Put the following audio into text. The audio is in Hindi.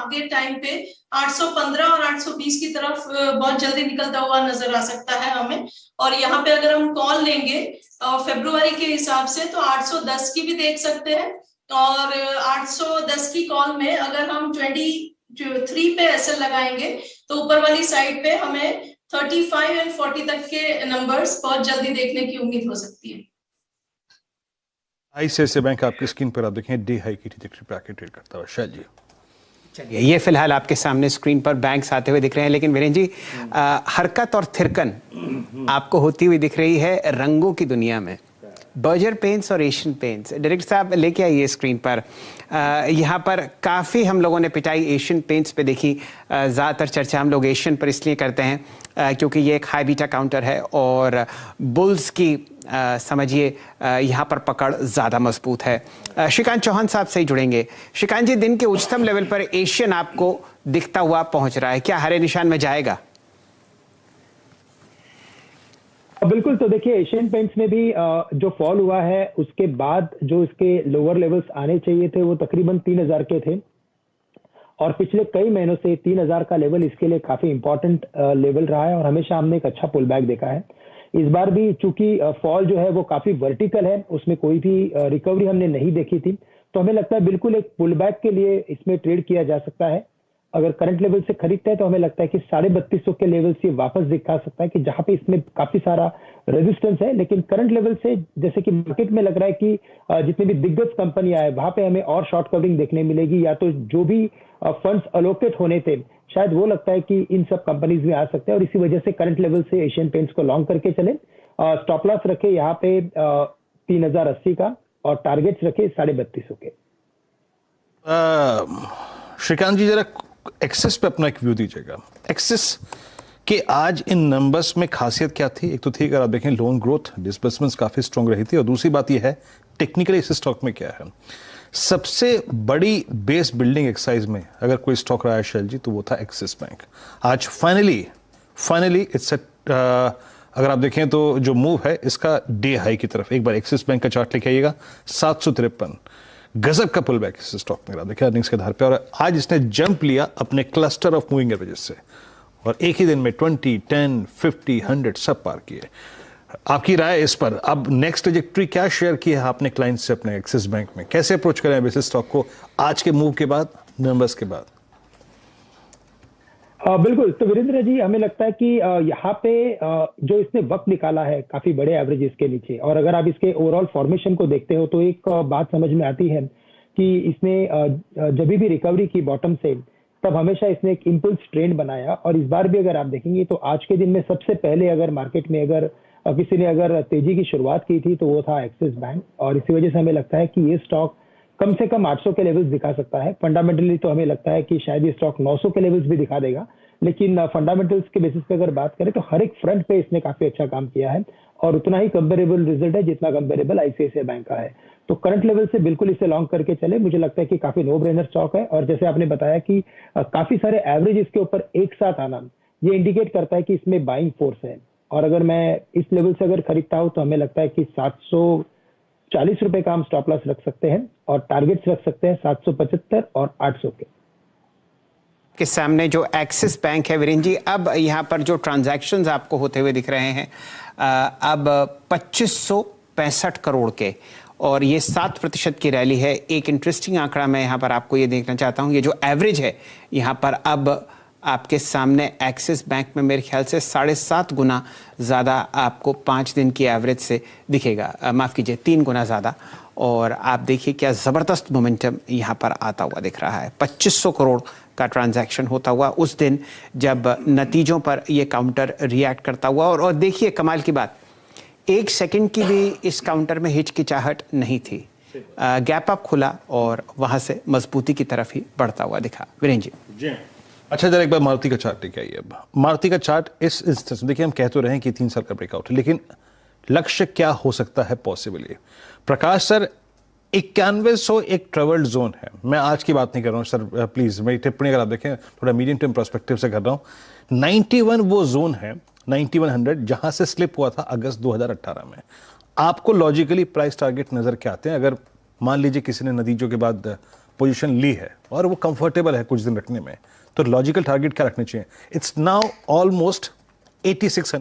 आगे टाइम पे 815 और 820 की तरफ बहुत जल्दी निकलता हुआ नजर आ सकता है हमें। और यहाँ पे अगर हम कॉल लेंगे फरवरी के हिसाब से तो 810 की भी देख सकते हैं। और 810 की कॉल में अगर हम 23 पे एसएल लगाएंगे तो ऊपर वाली साइड पे हमें 35 एंड 40 तक के नंबर्स बहुत जल्दी देखने की उम्मीद हो सकती है। आईसीआईसीआई बैंक आपकी स्क्रीन पर आप देखें डे हाई की ट्रैजेक्टरी पे आके ट्रेड करता हुआ। शैल जी चलिए, ये फिलहाल आपके सामने स्क्रीन पर बैंक्स आते हुए दिख रहे हैं, लेकिन वीरेंद्र जी हरकत और थिरकन आपको होती हुई दिख रही है रंगों की दुनिया में। बर्जर पेंट्स और एशियन पेंट्स, डायरेक्टर साहब लेके आइए स्क्रीन पर। यहाँ पर काफ़ी हम लोगों ने पिटाई एशियन पेंट्स पे देखी। ज़्यादातर चर्चा हम लोग एशियन पर इसलिए करते हैं क्योंकि ये एक हाई बीटा काउंटर है और बुल्स की समझिए यहाँ पर पकड़ ज़्यादा मजबूत है। श्रीकांत चौहान साहब से ही जुड़ेंगे। श्रीकांत जी, दिन के उच्चतम लेवल पर एशियन आपको दिखता हुआ पहुँच रहा है, क्या हरे निशान में जाएगा? बिल्कुल, तो देखिए एशियन पेंट्स में भी जो फॉल हुआ है उसके बाद जो इसके लोअर लेवल्स आने चाहिए थे वो तकरीबन 3000 के थे और पिछले कई महीनों से 3000 का लेवल इसके लिए काफी इंपॉर्टेंट लेवल रहा है और हमेशा हमने एक अच्छा पुल बैक देखा है। इस बार भी चूंकि फॉल जो है वो काफी वर्टिकल है, उसमें कोई भी रिकवरी हमने नहीं देखी थी, तो हमें लगता है बिल्कुल एक पुल बैक के लिए इसमें ट्रेड किया जा सकता है। अगर करंट लेवल से खरीदते हैं तो हमें लगता है कि 3250 के लेवल से वापस दिखा सकता है कि जहां पे इसमें काफी सारा रेजिस्टेंस है, लेकिन करंट लेवल से जैसे कि मार्केट में लग रहा है कि जितने भी दिग्गज कंपनियां है वहां पे हमें और शॉर्ट कवरिंग देखने मिलेगी, या तो जो भी फंड्स अलोकेट होने थे शायद वो लगता है कि इन सब कंपनीज में आ सकते हैं और इसी वजह से करंट लेवल से एशियन पेंट्स को लॉन्ग करके चले। स्टॉप लॉस रखे यहाँ पे 3080 का और टारगेट्स रखे 3250 के। श्रीकांत जी, जरा एक्सिस पे अपना एक व्यू दीजिएगा। एक्सिस के आज इन नंबर्स में खासियत क्या थी? एक तो थी अगर आप देखें लोन ग्रोथ, डिसबर्समेंट्स काफी स्ट्रांग रही थी और दूसरी बात यह है टेक्निकली इस स्टॉक में क्या है। सबसे बड़ी बेस बिल्डिंग एक्सरसाइज में अगर कोई स्टॉक रहा है शैल जी तो वो था एक्सिस बैंक। आज फाइनली इट्स अगर आप देखें तो जो मूव है इसका डे हाई की तरफ, एक बार एक्सिस बैंक का चार्ट लेके आइएगा, 753 गजब का पुल बैक इस स्टॉक में देखिए अर्निंग्स के आधार पे, और आज इसने जंप लिया अपने क्लस्टर ऑफ मूविंग एवरेजेस से और एक ही दिन में 20, 10, 50, 100 सब पार किए। आपकी राय इस पर? अब नेक्स्ट ट्रैजेक्टरी क्या शेयर की है आपने क्लाइंट से अपने एक्सिस बैंक में? कैसे अप्रोच करें अब इस स्टॉक को आज के मूव के बाद, नंबर्स के बाद? बिल्कुल, तो वीरेंद्र जी हमें लगता है कि यहाँ पे जो इसने वक्त निकाला है काफी बड़े एवरेज इसके नीचे, और अगर आप इसके ओवरऑल फॉर्मेशन को देखते हो तो एक बात समझ में आती है कि इसने जब भी रिकवरी की बॉटम से तब हमेशा इसने एक इम्पल्स ट्रेंड बनाया, और इस बार भी अगर आप देखेंगे तो आज के दिन में सबसे पहले अगर मार्केट में अगर किसी ने अगर तेजी की शुरुआत की थी तो वो था एक्सिस बैंक, और इसी वजह से हमें लगता है कि ये स्टॉक कम से कम 800 के लेवल्स दिखा सकता है। फंडामेंटली तो हमें लगता है कि शायद ये स्टॉक 900 के लेवल्स भी दिखा देगा, लेकिन फंडामेंटल्स के बेसिस पे अगर बात करें तो हर एक फ्रंट पे इसने काफी अच्छा काम किया है और उतना ही कंपेरेबल रिजल्ट है जितना कंपेरेबल आईसीआईसीआई बैंक का है। तो करंट लेवल से बिल्कुल इसे लॉन्ग करके चले, मुझे लगता है कि काफी नो ब्रेनर स्टॉक है। और जैसे आपने बताया कि काफी सारे एवरेज इसके ऊपर एक साथ आना ये इंडिकेट करता है कि इसमें बाइंग फोर्स है, और अगर मैं इस लेवल से अगर खरीदता हूं तो हमें लगता है कि 740 रुपए का हम स्टॉप लॉस रख सकते हैं और टारगेट्स रख सकते हैं 775 और 800 के सामने। जो एक्सिस बैंक है वीरेंद्र जी, अब यहाँ पर जो ट्रांजैक्शंस आपको होते हुए दिख रहे हैं अब 2565 करोड़ के, और ये 7% की रैली है। एक इंटरेस्टिंग आंकड़ा मैं यहाँ पर आपको ये देखना चाहता हूँ, ये जो एवरेज है यहाँ पर अब आपके सामने एक्सिस बैंक में मेरे ख्याल से 7.5 गुना ज़्यादा आपको 5 दिन की एवरेज से दिखेगा, माफ़ कीजिए 3 गुना ज़्यादा। और आप देखिए क्या ज़बरदस्त मोमेंटम यहाँ पर आता हुआ दिख रहा है। 2500 करोड़ का ट्रांजैक्शन होता हुआ उस दिन जब नतीजों पर ये काउंटर रिएक्ट करता हुआ, और देखिए कमाल की बात, 1 सेकंड की भी इस काउंटर में हिचकिचाहट नहीं थी। गैप अप खुला और वहाँ से मजबूती की तरफ ही बढ़ता हुआ दिखा। वीरेंद्र जी अच्छा, जरा एक बार मारुति का चार्ट लेके आइए। अब मारुति का चार्ट इस इंस्टेंस में देखिए, हम कह तो रहे हैं कि 3 साल का ब्रेकआउट है, लेकिन लक्ष्य क्या हो सकता है पॉसिबली? प्रकाश सर, 9100 एक ट्रेवल्ड जोन है। मैं आज की बात नहीं कर रहा हूँ सर, प्लीज मेरी टिप्पणी अगर आप देखें थोड़ा मीडियम टर्म पर्सपेक्टिव से कर रहा हूँ। 91 वो जोन है, 9100 जहां से स्लिप हुआ था अगस्त 2018 में। आपको लॉजिकली प्राइस टारगेट नजर क्या आते हैं? अगर मान लीजिए किसी ने नतीजों के बाद पोजीशन ली है और वो कंफर्टेबल है कुछ दिन रखने में, तो लॉजिकल टारगेट क्या रखने चाहिए? It's now almost 8600